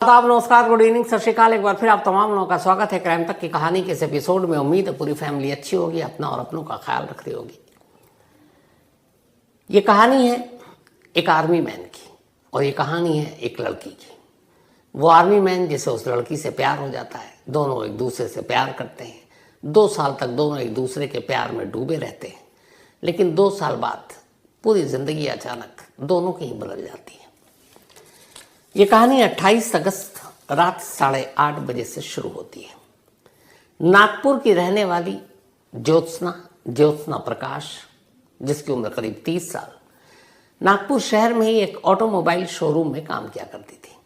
आदाब, नमस्कार, good evening, सत श्रीकाल। एक बार फिर आप तमाम लोगों का स्वागत है क्राइम तक की कहानी के इस एपिसोड में। उम्मीद है पूरी फैमिली अच्छी होगी, अपना और अपनों का ख्याल रख रही होगी। ये कहानी है एक आर्मी मैन की और ये कहानी है एक लड़की की। वो आर्मी मैन जिसे उस लड़की से प्यार हो जाता है, दोनों एक दूसरे से प्यार करते हैं। 2 साल तक दोनों एक दूसरे के प्यार में डूबे रहते हैं, लेकिन 2 साल बाद पूरी जिंदगी अचानक दोनों की ही बदल जाती है। ये कहानी 28 अगस्त रात 8:30 बजे से शुरू होती है। नागपुर की रहने वाली ज्योत्सना प्रकाश, जिसकी उम्र करीब 30 साल, नागपुर शहर में ही एक ऑटोमोबाइल शोरूम में काम किया करती थी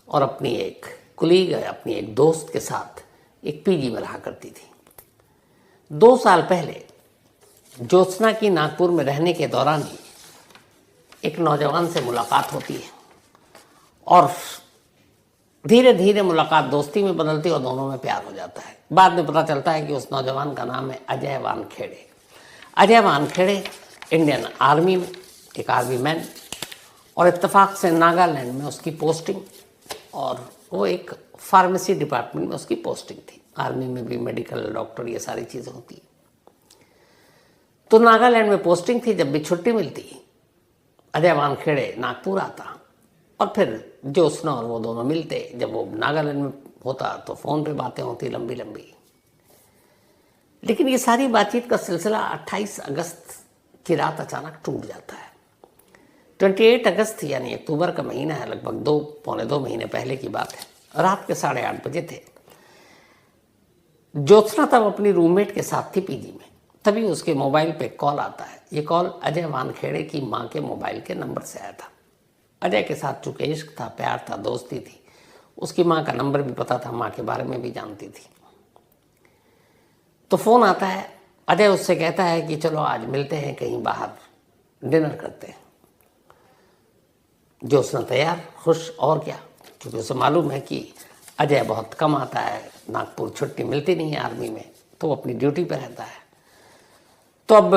और अपनी एक दोस्त के साथ एक पीजी में रहा करती थी। 2 साल पहले ज्योत्सना की नागपुर में रहने के दौरान ही एक नौजवान से मुलाकात होती है और धीरे धीरे मुलाकात दोस्ती में बदलती और दोनों में प्यार हो जाता है। बाद में पता चलता है कि उस नौजवान का नाम है अजय वानखेड़े। अजय वानखेड़े इंडियन आर्मी में एक आर्मी मैन, और इत्तेफाक से नागालैंड में उसकी पोस्टिंग, और वो एक फार्मेसी डिपार्टमेंट में उसकी पोस्टिंग थी। आर्मी में भी मेडिकल, डॉक्टर, ये सारी चीज़ें होती हैं। तो नागालैंड में पोस्टिंग थी। जब भी छुट्टी मिलती अजय वानखेड़े नागपुर आता और फिर ज्योत्सना और वो दोनों मिलते। जब वो नागालैंड में होता तो फ़ोन पे बातें होती लंबी लंबी। लेकिन ये सारी बातचीत का सिलसिला 28 अगस्त की रात अचानक टूट जाता है। 28 अगस्त यानी अक्टूबर का महीना है, लगभग 2-2.25 महीने पहले की बात है। रात के 8:30 बजे थे। ज्योत्सना तब अपनी रूममेट के साथ थी पीजी में। तभी उसके मोबाइल पे कॉल आता है। ये कॉल अजय वानखेड़े की माँ के मोबाइल के नंबर से आया था। अजय के साथ चूंकि इश्क था, प्यार था, दोस्ती थी, उसकी माँ का नंबर भी पता था, माँ के बारे में भी जानती थी। तो फ़ोन आता है। अजय उससे कहता है कि चलो आज मिलते हैं, कहीं बाहर डिनर करते हैं। ज्योत्सना तैयार, खुश, और क्या, क्योंकि उसे मालूम है कि अजय बहुत कम आता है, नागपुर छुट्टी मिलती नहीं है आर्मी में, तो वो अपनी ड्यूटी पर रहता है। तो अब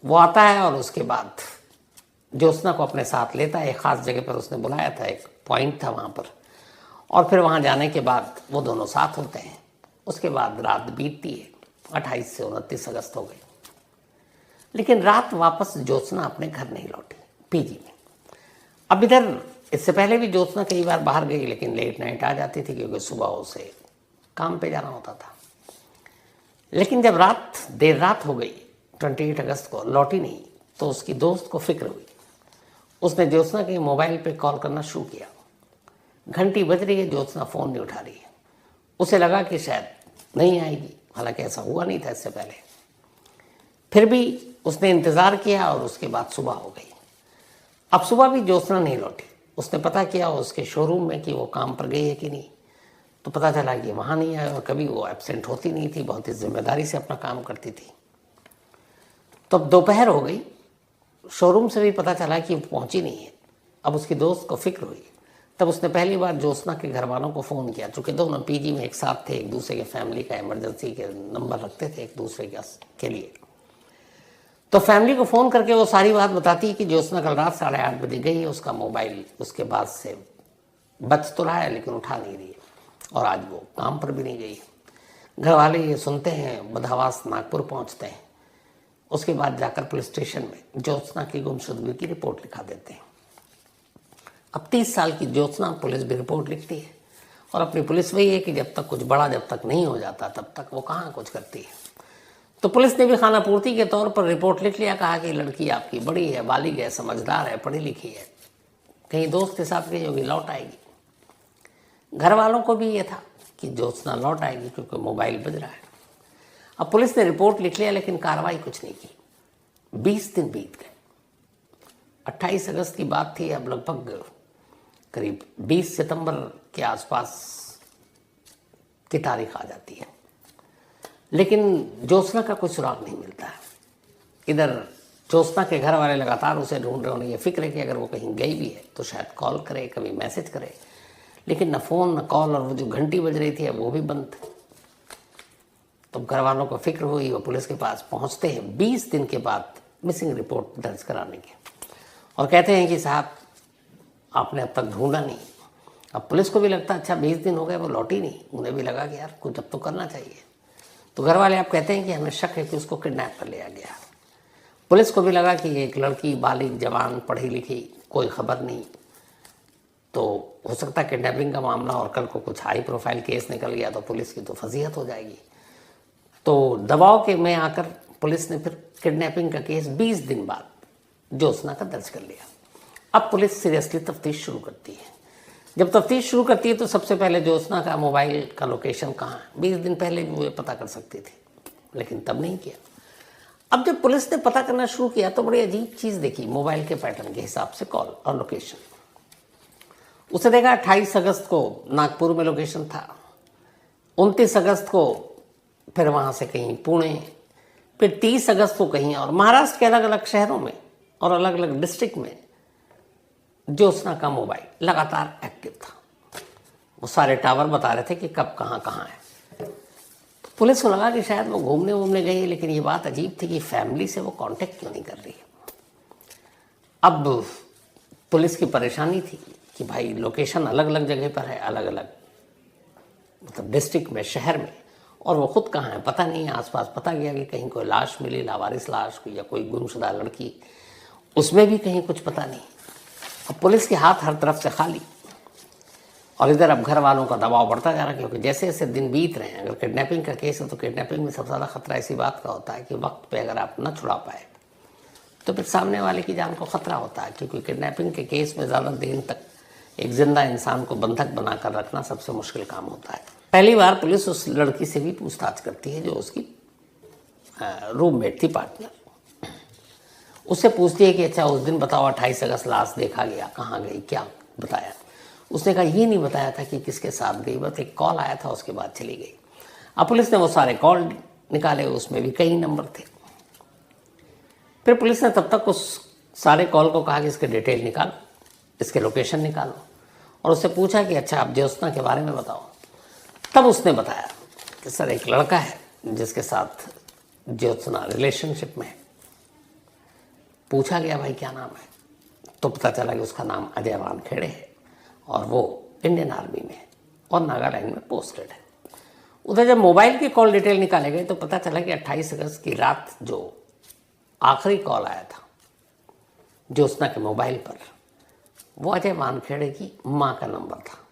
वो आता है और उसके बाद ज्योत्सना को अपने साथ लेता है। एक ख़ास जगह पर उसने बुलाया था, एक पॉइंट था वहाँ पर, और फिर वहाँ जाने के बाद वो दोनों साथ होते हैं। उसके बाद रात बीतती है। 28 से 29 अगस्त हो गई, लेकिन रात वापस ज्योत्सना अपने घर नहीं लौटी, पीजी में। अब इधर इससे पहले भी ज्योत्सना कई बार बाहर गई, लेकिन लेट नाइट आ जाती थी क्योंकि सुबह उसे काम पे जाना होता था। लेकिन जब देर रात हो गई, 28 अगस्त को लौटी नहीं, तो उसकी दोस्त को फिक्र हुई। उसने ज्योत्सना के मोबाइल पे कॉल करना शुरू किया। घंटी बज रही है, ज्योत्सना फ़ोन नहीं उठा रही है। उसे लगा कि शायद नहीं आएगी, हालांकि ऐसा हुआ नहीं था इससे पहले। फिर भी उसने इंतज़ार किया और उसके बाद सुबह हो गई। अब सुबह भी ज्योत्सना नहीं लौटी। उसने पता किया उसके शोरूम में कि वो काम पर गई है कि नहीं, तो पता चला कि वहाँ नहीं आए, और कभी वो एब्सेंट होती नहीं थी, बहुत ही जिम्मेदारी से अपना काम करती थी। तो अब दोपहर हो गई, शोरूम से भी पता चला कि वो पहुंची नहीं है। अब उसकी दोस्त को फिक्र हुई। तब उसने पहली बार ज्योत्सना के घर वालों को फ़ोन किया। चूँकि दोनों पीजी में एक साथ थे, एक दूसरे के फैमिली का इमरजेंसी के नंबर रखते थे एक दूसरे के लिए। तो फैमिली को फ़ोन करके वो सारी बात बताती है कि ज्योत्सना कल रात 8:30 बजे गई है, उसका मोबाइल उसके बाद से बच तो रहा है लेकिन उठा नहीं रही है, और आज वो काम पर भी नहीं गई। घर वाले ये सुनते हैं, बदहवास नागपुर पहुँचते हैं। उसके बाद जाकर पुलिस स्टेशन में ज्योत्सना की गुमशुदगी की रिपोर्ट लिखा देते हैं। अब 30 साल की ज्योत्सना पुलिस भी रिपोर्ट लिखती है, और अपनी पुलिस वही है कि जब तक कुछ बड़ा जब तक नहीं हो जाता तब तक वो कहाँ कुछ करती है। तो पुलिस ने भी खानापूर्ति के तौर पर रिपोर्ट लिख लिया। कहा कि लड़की आपकी बड़ी है, बालिग है, समझदार है, पढ़ी लिखी है, कहीं दोस्त के साथ गई होगी, लौट आएगी। घर वालों को भी ये था कि ज्योत्सना लौट आएगी क्योंकि मोबाइल बज रहा है। अब पुलिस ने रिपोर्ट लिख लिया, लेकिन कार्रवाई कुछ नहीं की। 20 दिन बीत गए। 28 अगस्त की बात थी। अब लगभग करीब 20 सितंबर के आसपास की तारीख आ जाती है, लेकिन ज्योत्सना का कोई सुराग नहीं मिलता है। इधर ज्योत्सना के घर वाले लगातार उसे ढूंढ रहे। उन्हें ये फिक्र है कि अगर वो कहीं गई भी है तो शायद कॉल करे, कभी मैसेज करे, लेकिन न फ़ोन न कॉल, और वो जो घंटी बज रही थी वो भी बंद। तो घर वालों को फिक्र हुई, वो पुलिस के पास पहुंचते हैं 20 दिन के बाद मिसिंग रिपोर्ट दर्ज कराने के, और कहते हैं कि साहब आपने अब तक ढूंढा नहीं, अब पुलिस को भी लगता अच्छा 20 दिन हो गए वो लौटी नहीं, उन्हें भी लगा कि यार कुछ अब तो करना चाहिए। तो घर वाले आप कहते हैं कि हमें शक है कि उसको किडनैप कर लिया गया। पुलिस को भी लगा कि एक लड़की बालिग जवान पढ़ी लिखी, कोई खबर नहीं, तो हो सकता है किडनैपिंग का मामला और कल को कुछ हाई प्रोफाइल केस निकल गया तो पुलिस की तो फजीहत हो जाएगी। तो दबाव के में आकर पुलिस ने फिर किडनैपिंग का केस 20 दिन बाद ज्योत्सना का दर्ज कर लिया। अब पुलिस सीरियसली तफ्तीश शुरू करती है। जब तफ्तीश शुरू करती है तो सबसे पहले ज्योत्सना का मोबाइल का लोकेशन कहाँ है, 20 दिन पहले भी वो पता कर सकती थी, लेकिन तब नहीं किया। अब जब पुलिस ने पता करना शुरू किया तो बड़ी अजीब चीज़ देखी। मोबाइल के पैटर्न के हिसाब से कॉल और लोकेशन, उसे देखा 28 अगस्त को नागपुर में लोकेशन था, 29 अगस्त को फिर वहाँ से कहीं पुणे, फिर 30 अगस्त को कहीं और महाराष्ट्र के अलग अलग शहरों में और अलग अलग डिस्ट्रिक्ट में ज्योत्सना का मोबाइल लगातार एक्टिव था। वो सारे टावर बता रहे थे कि कब कहाँ कहाँ है। तो पुलिस को लगा कि शायद वो घूमने गई, लेकिन ये बात अजीब थी कि फैमिली से वो कांटेक्ट क्यों नहीं कर रही है। अब पुलिस की परेशानी थी कि भाई लोकेशन अलग अलग जगह पर है, अलग अलग मतलब डिस्ट्रिक्ट में, शहर में, और वो खुद कहाँ है पता नहीं है। आसपास पता गया कि कहीं कोई लाश मिली, लावारिस लाश, या कोई गुमशुदा लड़की, उसमें भी कहीं कुछ पता नहीं। अब पुलिस के हाथ हर तरफ से खाली, और इधर अब घर वालों का दबाव बढ़ता जा रहा है, क्योंकि जैसे जैसे दिन बीत रहे हैं, अगर किडनैपिंग का केस है तो किडनैपिंग में सबसे ज़्यादा खतरा इसी बात का होता है कि वक्त पे अगर आप न छुड़ा पाए तो फिर सामने वाले की जान को खतरा होता है, क्योंकि किडनैपिंग के केस में ज़्यादा दिन तक एक जिंदा इंसान को बंधक बनाकर रखना सबसे मुश्किल काम होता है। पहली बार पुलिस उस लड़की से भी पूछताछ करती है जो उसकी रूममेट थी, पार्टनर। उससे पूछती है कि अच्छा उस दिन बताओ 28 अगस्त लाश देखा गया, कहाँ गई, क्या बताया। उसने कहा ये नहीं बताया था कि किसके साथ गई, बस एक कॉल आया था उसके बाद चली गई। अब पुलिस ने वो सारे कॉल निकाले, उसमें भी कई नंबर थे। फिर पुलिस ने तब तक उस सारे कॉल को कहा कि इसके डिटेल निकालो, इसके लोकेशन निकालो, और उससे पूछा कि अच्छा आप ज्योत्सना के बारे में बताओ। तब उसने बताया कि सर एक लड़का है जिसके साथ ज्योत्सना रिलेशनशिप में है। पूछा गया भाई क्या नाम है, तो पता चला कि उसका नाम अजय वानखेड़े है और वो इंडियन आर्मी में है और नागालैंड में पोस्टेड है। उधर जब मोबाइल की कॉल डिटेल निकाले गए तो पता चला कि 28 अगस्त की रात जो आखिरी कॉल आया था ज्योत्सना के मोबाइल पर, वो अजय वानखेड़े की माँ का नंबर था।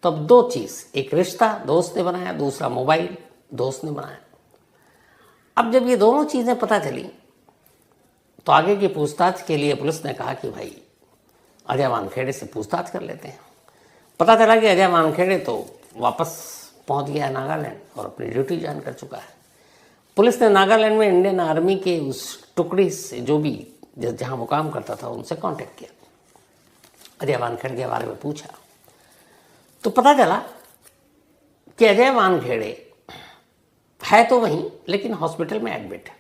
तो अब दो चीज़, एक रिश्ता दोस्त ने बनाया, दूसरा मोबाइल दोस्त ने बनाया। अब जब ये दोनों चीज़ें पता चली तो आगे की पूछताछ के लिए पुलिस ने कहा कि भाई अजय वानखेड़े से पूछताछ कर लेते हैं। पता चला कि अजय वानखेड़े तो वापस पहुंच गया नागालैंड और अपनी ड्यूटी ज्वाइन कर चुका है। पुलिस ने नागालैंड में इंडियन आर्मी के उस टुकड़ी से जो भी जहाँ वो काम करता था उनसे कांटेक्ट किया, अजय वानखेड़े के बारे में पूछा, तो पता चला कि अजय वानखेड़े है तो वहीं लेकिन हॉस्पिटल में एडमिट है।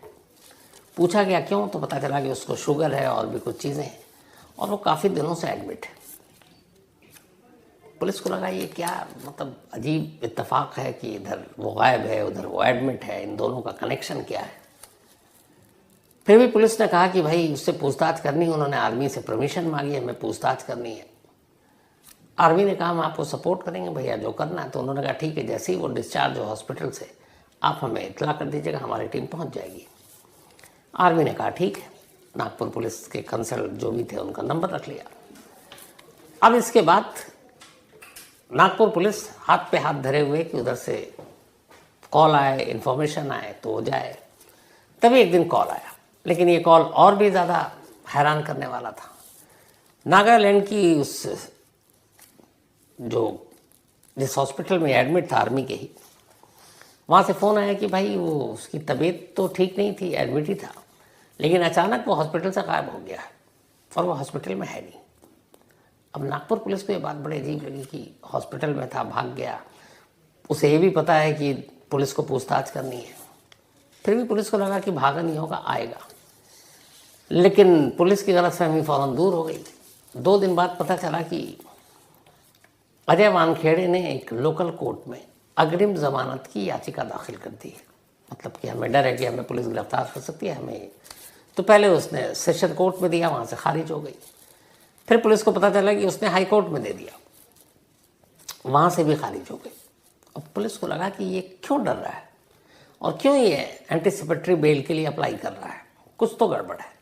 पूछा गया क्यों, तो पता चला कि उसको शुगर है और भी कुछ चीज़ें हैं और वो काफ़ी दिनों से एडमिट है। पुलिस को लगा ये क्या मतलब अजीब इत्तेफाक है कि इधर वो गायब है उधर वो एडमिट है, इन दोनों का कनेक्शन क्या है। फिर भी पुलिस ने कहा कि भाई उससे पूछताछ करनी, उन्होंने आर्मी से परमिशन मांगी, हमें पूछताछ करनी है। आर्मी ने कहा हम आपको सपोर्ट करेंगे भैया जो करना है। तो उन्होंने कहा ठीक है, जैसे ही वो डिस्चार्ज हो हॉस्पिटल से आप हमें इतला कर दीजिएगा, हमारी टीम पहुंच जाएगी। आर्मी ने कहा ठीक है। नागपुर पुलिस के कंसल्ट जो भी थे उनका नंबर रख लिया। अब इसके बाद नागपुर पुलिस हाथ पे हाथ धरे हुए कि उधर से कॉल आए, इन्फॉर्मेशन आए तो हो जाए। तभी एक दिन कॉल आया, लेकिन ये कॉल और भी ज़्यादा हैरान करने वाला था। नागालैंड की उस जिस हॉस्पिटल में एडमिट था आर्मी के ही, वहाँ से फ़ोन आया कि भाई वो उसकी तबीयत तो ठीक नहीं थी, एडमिट ही था, लेकिन अचानक वो हॉस्पिटल से गायब हो गया और वो हॉस्पिटल में है नहीं। अब नागपुर पुलिस को ये बात बड़ी अजीब लगी कि हॉस्पिटल में था, भाग गया। उसे ये भी पता है कि पुलिस को पूछताछ करनी है, फिर भी पुलिस को लगा कि भागा नहीं होगा, आएगा। लेकिन पुलिस की गलतफहमी फ़ौरन दूर हो गई। 2 दिन बाद पता चला कि अजय वानखेड़े ने एक लोकल कोर्ट में अग्रिम जमानत की याचिका दाखिल कर दी है। मतलब कि हमें डर है कि हमें पुलिस गिरफ्तार कर सकती है हमें। तो पहले उसने सेशन कोर्ट में दिया, वहाँ से खारिज हो गई। फिर पुलिस को पता चला कि उसने हाई कोर्ट में दे दिया। वहाँ से भी खारिज हो गई। अब पुलिस को लगा कि ये क्यों डर रहा है और क्यों ये एंटीसिपेटरी बेल के लिए अप्लाई कर रहा है, कुछ तो गड़बड़ है।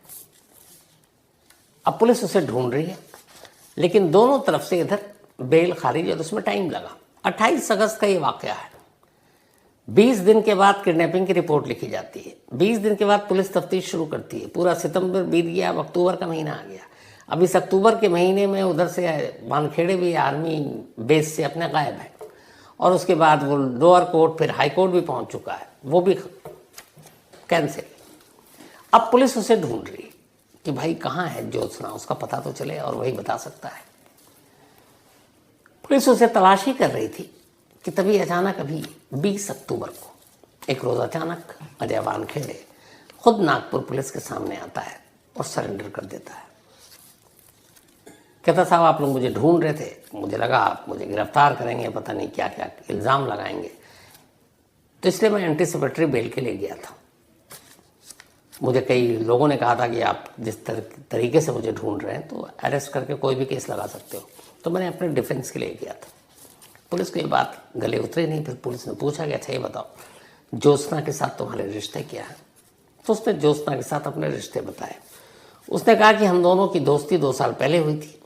अब पुलिस उसे ढूंढ रही है, लेकिन दोनों तरफ से इधर बेल खारिज है तो उसमें टाइम लगा। 28 अगस्त का ये वाकया है। 20 दिन के बाद किडनैपिंग की रिपोर्ट लिखी जाती है। 20 दिन के बाद पुलिस तफ्तीश शुरू करती है। पूरा सितंबर बीत गया, अब अक्टूबर का महीना आ गया। अब इस अक्टूबर के महीने में उधर से वानखेड़े भी आर्मी बेस से अपने गायब है, और उसके बाद वो लोअर कोर्ट फिर हाई कोर्ट भी पहुंच चुका है, वो भी कैंसिल। अब पुलिस उसे ढूंढ रही है कि भाई कहाँ है ज्योत्सना, उसका पता तो चले और वही बता सकता है। पुलिस उसे तलाशी कर रही थी कि तभी अचानक अभी 20 अक्टूबर को एक रोज अचानक अजय वानखेड़े खुद नागपुर पुलिस के सामने आता है और सरेंडर कर देता है। कहता साहब आप लोग मुझे ढूंढ रहे थे, मुझे लगा आप मुझे गिरफ्तार करेंगे, पता नहीं क्या क्या इल्ज़ाम लगाएंगे, तो इसलिए मैं एंटीसिपेटरी बेल के लिए गया था। मुझे कई लोगों ने कहा था कि आप जिस तरीके से मुझे ढूंढ रहे हैं तो अरेस्ट करके कोई भी केस लगा सकते हो, तो मैंने अपने डिफेंस के लिए गया था। पुलिस को ये बात गले उतरी नहीं। फिर पुलिस ने पूछा कि अच्छा ये बताओ ज्योत्सना के साथ तुम्हारे रिश्ते क्या है? तो उसने ज्योत्सना के साथ अपने रिश्ते बताए। उसने कहा कि हम दोनों की दोस्ती 2 साल पहले हुई थी,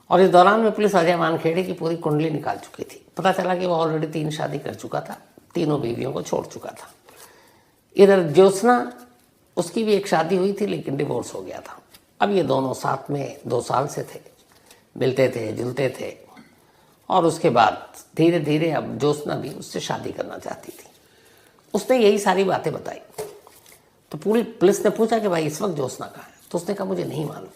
और इस दौरान में पुलिस अजय वानखेड़े की पूरी कुंडली निकाल चुकी थी। पता चला कि वो ऑलरेडी 3 शादी कर चुका था, तीनों बीवियों को छोड़ चुका था। इधर ज्योत्सना, उसकी भी एक शादी हुई थी लेकिन डिवोर्स हो गया था। अब ये दोनों साथ में 2 साल से थे, मिलते थे, जुलते थे, और उसके बाद धीरे धीरे अब ज्योत्सना भी उससे शादी करना चाहती थी। उसने यही सारी बातें बताई। तो पूरी पुलिस ने पूछा कि भाई इस वक्त ज्योत्सना कहाँ है? तो उसने कहा मुझे नहीं मालूम।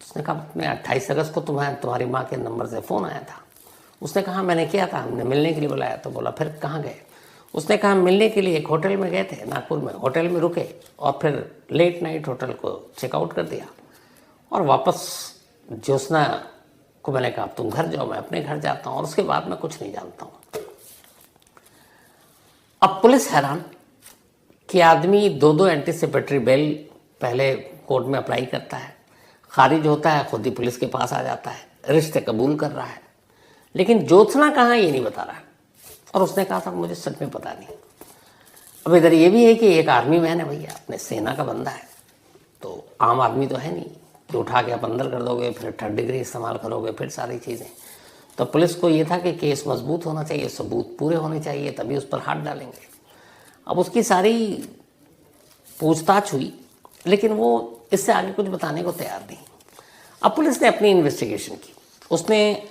उसने कहा अपने 28 अगस्त को तुम्हारी माँ के नंबर से फ़ोन आया था। उसने कहा मैंने किया था, हमने मिलने के लिए बुलाया। तो बोला फिर कहाँ गए? उसने कहा मिलने के लिए एक होटल में गए थे नागपुर में, होटल में रुके और फिर लेट नाइट होटल को चेकआउट कर दिया और वापस ज्योत्सना को मैंने कहा तुम घर जाओ, मैं अपने घर जाता हूँ, और उसके बाद मैं कुछ नहीं जानता हूँ। अब पुलिस हैरान कि आदमी 2 एंटीसिपेटरी बेल पहले कोर्ट में अप्लाई करता है, खारिज होता है, खुद ही पुलिस के पास आ जाता है, रिश्ते कबूल कर रहा है, लेकिन ज्योत्सना कहाँ ये नहीं बता रहा है। और उसने कहा था मुझे सच में पता नहीं। अब इधर ये भी है कि एक आर्मी मैन है भैया, अपने सेना का बंदा है, तो आम आदमी तो है नहीं कि उठा के आप अंदर कर दोगे, फिर 3rd डिग्री इस्तेमाल करोगे, फिर सारी चीज़ें। तो पुलिस को ये था कि केस मजबूत होना चाहिए, सबूत पूरे होने चाहिए, तभी उस पर हाथ डालेंगे। अब उसकी सारी पूछताछ हुई, लेकिन वो इससे आगे कुछ बताने को तैयार नहीं। अब पुलिस ने अपनी इन्वेस्टिगेशन की। उसने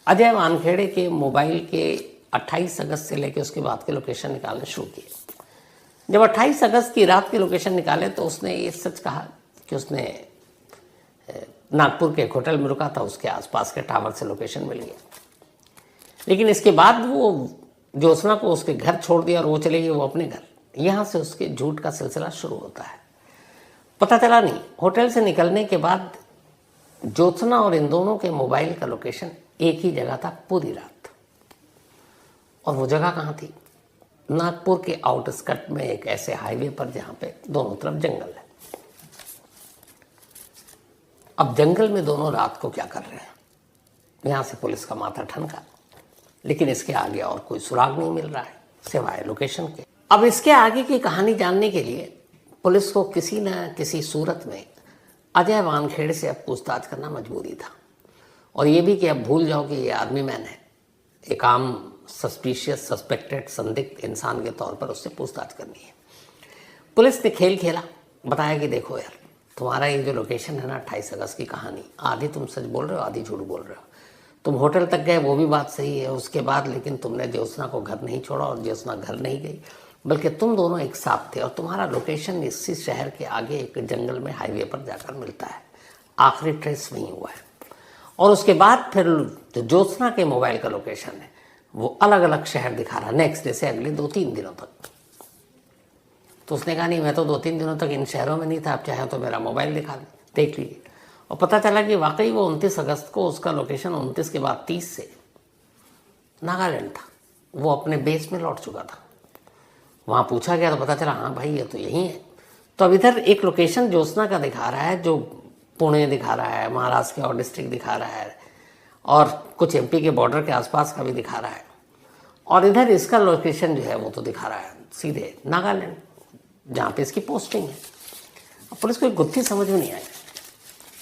अजय वानखेड़े के मोबाइल के 28 अगस्त से लेकर उसके बाद के लोकेशन निकालने शुरू किए। जब 28 अगस्त की रात के लोकेशन निकाले तो उसने ये सच कहा कि उसने नागपुर के एक होटल में रुका था, उसके आसपास के टावर से लोकेशन मिल गया। लेकिन इसके बाद वो ज्योत्सना को उसके घर छोड़ दिया और वो चले गए वो अपने घर। यहाँ से उसके झूठ का सिलसिला शुरू होता है। पता चला नहीं, होटल से निकलने के बाद ज्योत्सना और इन दोनों के मोबाइल का लोकेशन एक ही जगह था पूरी रात। और वो जगह कहाँ थी? नागपुर के आउटस्कर्ट में एक ऐसे हाईवे पर जहाँ पे दोनों तरफ जंगल है। अब जंगल में दोनों रात को क्या कर रहे हैं? यहाँ से पुलिस का माथा ठनका, लेकिन इसके आगे और कोई सुराग नहीं मिल रहा है सिवाय लोकेशन के। अब इसके आगे की कहानी जानने के लिए पुलिस को किसी न किसी सूरत में अजय वानखेड़े से अब पूछताछ करना मजबूरी था। और ये भी कि अब भूल जाओ कि ये आर्मी मैन है, एक आम सस्पिशियस सस्पेक्टेड संदिग्ध इंसान के तौर पर उससे पूछताछ करनी है। पुलिस ने खेल खेला, बताया कि देखो यार तुम्हारा ये जो लोकेशन है ना 28 अगस्त की कहानी, आधी तुम सच बोल रहे हो आधी झूठ बोल रहे हो। तुम होटल तक गए वो भी बात सही है, उसके बाद लेकिन तुमने ज्योत्सना को घर नहीं छोड़ा और ज्योत्सना घर नहीं गई, बल्कि तुम दोनों एक साथ थे और तुम्हारा लोकेशन इसी शहर के आगे एक जंगल में हाईवे पर जाकर मिलता है। आखिरी ट्रेस वहीं हुआ है। और उसके बाद फिर जो ज्योत्सना के मोबाइल का लोकेशन है वो अलग अलग शहर दिखा रहा नेक्स्ट डे से अगले 2-3 दिनों तक। तो उसने कहा नहीं मैं तो 2-3 दिनों तक इन शहरों में नहीं था, आप चाहे तो मेरा मोबाइल देख लीजिए। और पता चला कि वाकई वो 29 अगस्त को उसका लोकेशन 29 के बाद 30 से नागालैंड था। वो अपने बेस में लौट चुका था। वहाँ पूछा गया तो पता चला हाँ भाई ये तो यही है। तो अब इधर एक लोकेशन ज्योत्सना का दिखा रहा है जो पुणे दिखा रहा है, महाराष्ट्र के और डिस्ट्रिक्ट दिखा रहा है, और कुछ एमपी के बॉर्डर के आसपास का भी दिखा रहा है, और इधर इसका लोकेशन जो है वो तो दिखा रहा है सीधे नागालैंड, जहाँ पे इसकी पोस्टिंग है। अब पुलिस को एक गुत्थी समझ में नहीं आई,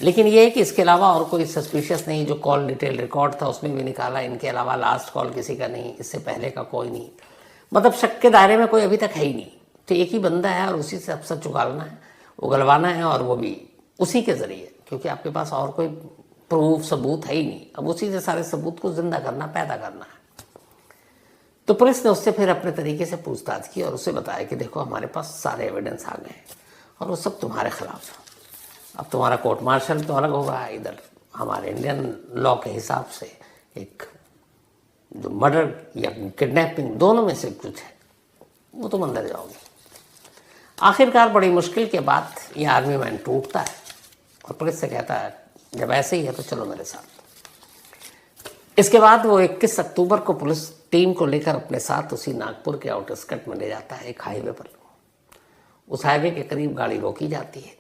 लेकिन ये है कि इसके अलावा और कोई सस्पिशियस नहीं। जो कॉल डिटेल रिकॉर्ड था उसमें भी निकाला, इनके अलावा लास्ट कॉल किसी का नहीं, इससे पहले का कोई नहीं, मतलब शक के दायरे में कोई अभी तक है ही नहीं। तो एक ही बंदा है और उसी से अब सब चुगालना है, उगलवाना है, और वो भी उसी के ज़रिए, क्योंकि आपके पास और कोई प्रूफ सबूत है ही नहीं। अब उसी से सारे सबूत को जिंदा करना, पैदा करना है। तो पुलिस ने उससे फिर अपने तरीके से पूछताछ की और उसे बताया कि देखो हमारे पास सारे एविडेंस आ गए और वो सब तुम्हारे खिलाफ है। अब तुम्हारा कोर्ट मार्शल तो अलग होगा, इधर हमारे इंडियन लॉ के हिसाब से एक जो मर्डर या किडनैपिंग दोनों में से कुछ है, वो तुम अंदर जाओगे। आखिरकार बड़ी मुश्किल के बाद ये आर्मी मैन टूटता है और पुलिस से कहता है जब ऐसे ही है तो चलो मेरे साथ। इसके बाद वो 21 अक्टूबर को पुलिस टीम को लेकर अपने साथ उसी नागपुर के आउटस्कर्ट में ले जाता है, एक हाईवे पर। उस हाईवे के करीब गाड़ी रोकी जाती है,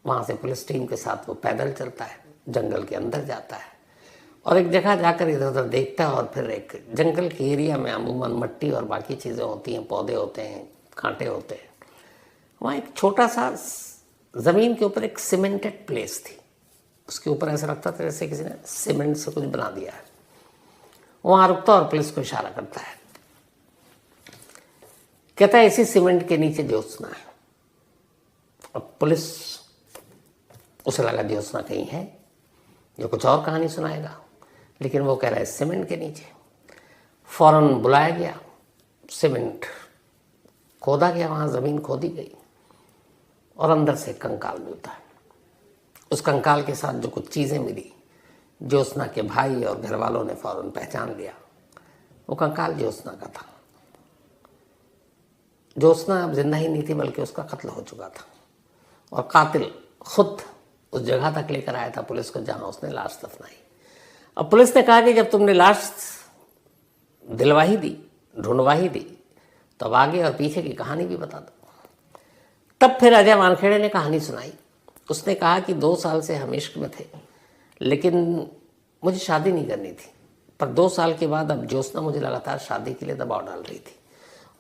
वहाँ से पुलिस टीम के साथ वो पैदल चलता है, जंगल के अंदर जाता है और एक जगह जाकर इधर उधर देखता है। और फिर एक जंगल के एरिया में अमूमन मिट्टी और बाकी चीज़ें होती हैं, पौधे होते हैं, कांटे होते हैं। वहाँ एक छोटा सा ज़मीन के ऊपर एक सीमेंटेड प्लेस थी, उसके ऊपर ऐसा लगता था जैसे किसी ने सीमेंट से कुछ बना दिया है। वहाँ रुकता और पुलिस को इशारा करता है, कहता है इसी सीमेंट के नीचे ज्योत्सना है। अब पुलिस, उसे लगा ज्योत्सना कहीं है जो कुछ और कहानी सुनाएगा, लेकिन वो कह रहा है सीमेंट के नीचे। फौरन बुलाया गया, सीमेंट खोदा गया, वहाँ ज़मीन खोदी गई और अंदर से कंकाल मिलता है। उस कंकाल के साथ जो कुछ चीज़ें मिली, ज्योत्सना के भाई और घर वालों ने फौरन पहचान लिया वो कंकाल ज्योत्सना का था। ज्योत्सना अब जिंदा ही नहीं थी, बल्कि उसका कत्ल हो चुका था और कातिल खुद उस जगह तक लेकर आया था पुलिस को जहां उसने लाश दफनाई। अब पुलिस ने कहा कि जब तुमने लाश दिलवा ही दी, ढूंढवा ही दी, तो अब आगे और पीछे की कहानी भी बता दो। तब फिर अजय वानखेड़े ने कहानी सुनाई। उसने कहा कि 2 साल से हम इश्क में थे, लेकिन मुझे शादी नहीं करनी थी, पर 2 साल के बाद अब ज्योत्सना मुझे लगातार शादी के लिए दबाव डाल रही थी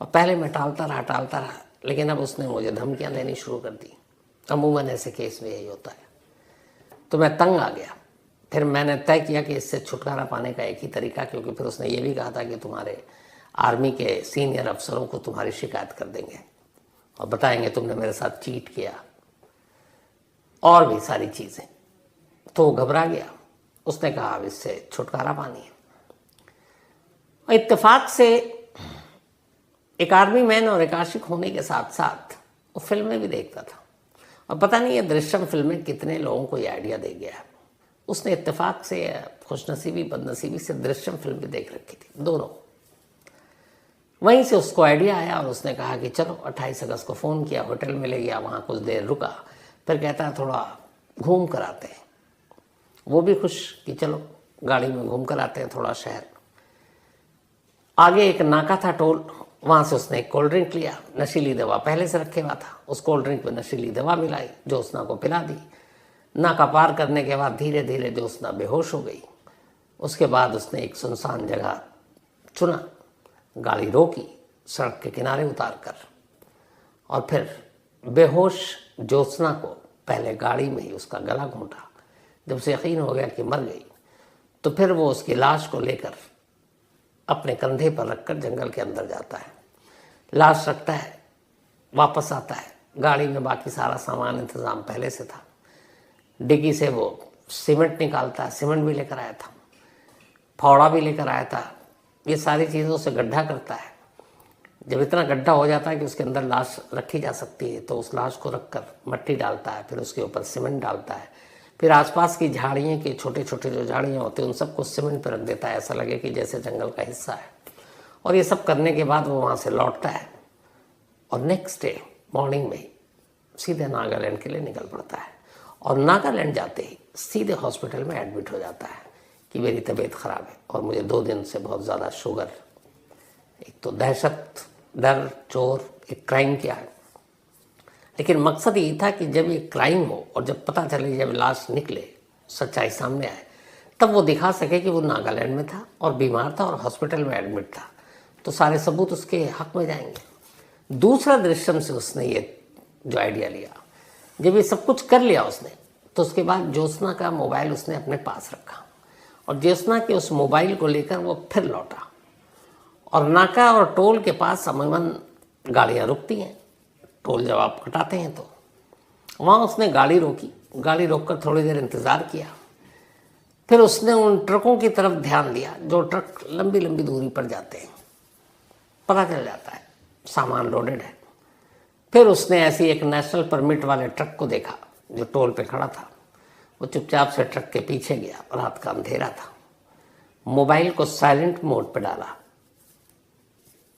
और पहले मैं टालता रहा, लेकिन अब उसने मुझे धमकियां देनी शुरू कर दी। अमूमन ऐसे केस में यही होता है। तो मैं तंग आ गया। फिर मैंने तय किया कि इससे छुटकारा पाने का एक ही तरीका, क्योंकि फिर उसने ये भी कहा था कि तुम्हारे आर्मी के सीनियर अफसरों को तुम्हारी शिकायत कर देंगे और बताएंगे तुमने मेरे साथ चीट किया और भी सारी चीज़ें। तो वो घबरा गया। उसने कहा अब इससे छुटकारा पानी है। और इत्तेफाक से एक आर्मी मैन और एक आशिक होने के साथ साथ वो फिल्में भी देखता था और पता नहीं ये दृश्यम फिल्में कितने लोगों को ये आइडिया दे गया है। उसने इत्तेफाक से, खुशनसीबी बदनसीबी से दृश्यम फिल्म भी देख रखी थी, दोनों। वहीं से उसको आइडिया आया और उसने कहा कि चलो 28 अगस्त को फ़ोन किया, होटल में ले गया, वहाँ कुछ देर रुका, फिर कहता है थोड़ा घूम कर आते हैं। वो भी खुश कि चलो गाड़ी में घूम कर आते हैं थोड़ा शहर। आगे एक नाका था टोल, वहाँ से उसने एक कोल्ड ड्रिंक लिया, नशीली दवा पहले से रखे हुआ था, उस कोल्ड ड्रिंक में नशीली दवा मिलाई, ज्योत्सना को पिला दी। नाका पार करने के बाद धीरे धीरे ज्योत्सना बेहोश हो गई। उसके बाद उसने एक सुनसान जगह चुना, गाड़ी रोकी, सड़क के किनारे उतार कर, और फिर बेहोश ज्योत्सना को पहले गाड़ी में ही उसका गला घोंटा। जब उसे यकीन हो गया कि मर गई, तो फिर वो उसकी लाश को लेकर अपने कंधे पर रखकर जंगल के अंदर जाता है। लाश रखता है, वापस आता है, गाड़ी में बाकी सारा सामान इंतज़ाम पहले से था। डिग्गी से वो सीमेंट निकालता है, सीमेंट भी लेकर आया था, फावड़ा भी लेकर आया था, ये सारी चीज़ों से गड्ढा करता है। जब इतना गड्ढा हो जाता है कि उसके अंदर लाश रखी जा सकती है, तो उस लाश को रखकर मट्टी डालता है, फिर उसके ऊपर सीमेंट डालता है, फिर आसपास की झाड़ियाँ के छोटे छोटे जो झाड़ियाँ होती हैं उन सबको सीमेंट पर रख देता है, ऐसा लगे कि जैसे जंगल का हिस्सा है। और ये सब करने के बाद वो वहाँ से लौटता है और नेक्स्ट डे मॉर्निंग में सीधे नागालैंड के लिए निकल पड़ता है। और नागालैंड जाते ही सीधे हॉस्पिटल में एडमिट हो जाता है कि मेरी तबीयत ख़राब है और मुझे 2 दिन से बहुत ज़्यादा शुगर। एक तो दहशत, डर, चोर, एक क्राइम किया है। लेकिन मकसद ये था कि जब ये क्राइम हो और जब पता चले, जब लाश निकले, सच्चाई सामने आए, तब वो दिखा सके कि वो नागालैंड में था और बीमार था और हॉस्पिटल में एडमिट था, तो सारे सबूत उसके हक में जाएंगे। दूसरा दृश्यम से उसने ये जो आइडिया लिया, जब ये सब कुछ कर लिया उसने, तो उसके बाद ज्योत्सना का मोबाइल उसने अपने पास रखा और ज्योत्सना के उस मोबाइल को लेकर वो फिर लौटा और नाका और टोल के पास अमूमन गाड़ियाँ रुकती हैं, टोल जब आप कटाते हैं तो वहाँ उसने गाड़ी रोकी, गाड़ी रोककर थोड़ी देर इंतज़ार किया। फिर उसने उन ट्रकों की तरफ ध्यान दिया जो ट्रक लंबी लंबी दूरी पर जाते हैं, पता चल जाता है सामान लोडेड है। फिर उसने ऐसी एक नेशनल परमिट वाले ट्रक को देखा जो टोल पे खड़ा था, वो चुपचाप से ट्रक के पीछे गया, रात का अंधेरा था, मोबाइल को साइलेंट मोड पे डाला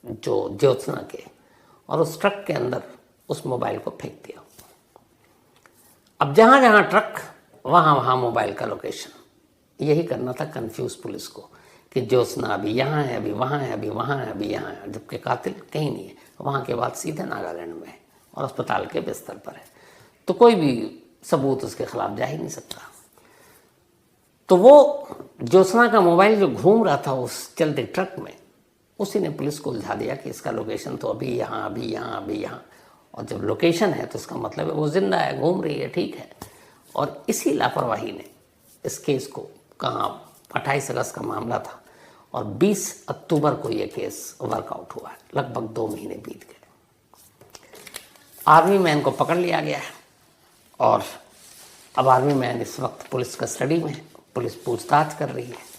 जो ज्योत्सना के, और उस ट्रक के अंदर उस मोबाइल को फेंक दिया। अब जहाँ जहाँ ट्रक वहाँ वहाँ मोबाइल का लोकेशन, यही करना था कंफ्यूज पुलिस को कि ज्योत्सना अभी यहाँ है, अभी वहाँ है, अभी वहाँ है, अभी यहाँ है, जबकि कातिल कहीं नहीं है। वहाँ के बाद सीधे नागालैंड में है और अस्पताल के बिस्तर पर है, तो कोई भी सबूत उसके खिलाफ जा ही नहीं सकता। तो वो ज्योत्सना का मोबाइल जो घूम रहा था उस चलते ट्रक में, उसी ने पुलिस को उलझा दिया कि इसका लोकेशन तो अभी यहाँ, अभी यहाँ, अभी यहाँ, और जब लोकेशन है तो इसका मतलब है वो जिंदा है, घूम रही है, ठीक है। और इसी लापरवाही ने इस केस को, कहाँ 28 अगस्त का मामला था और 20 अक्टूबर को ये केस वर्कआउट हुआ है, लगभग 2 महीने बीत गए। आर्मी मैन को पकड़ लिया गया है और अब आर्मी मैन इस वक्त पुलिस कस्टडी में है, पुलिस पूछताछ कर रही है,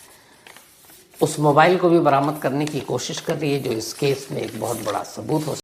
उस मोबाइल को भी बरामद करने की कोशिश कर रही है जो इस केस में एक बहुत बड़ा सबूत हो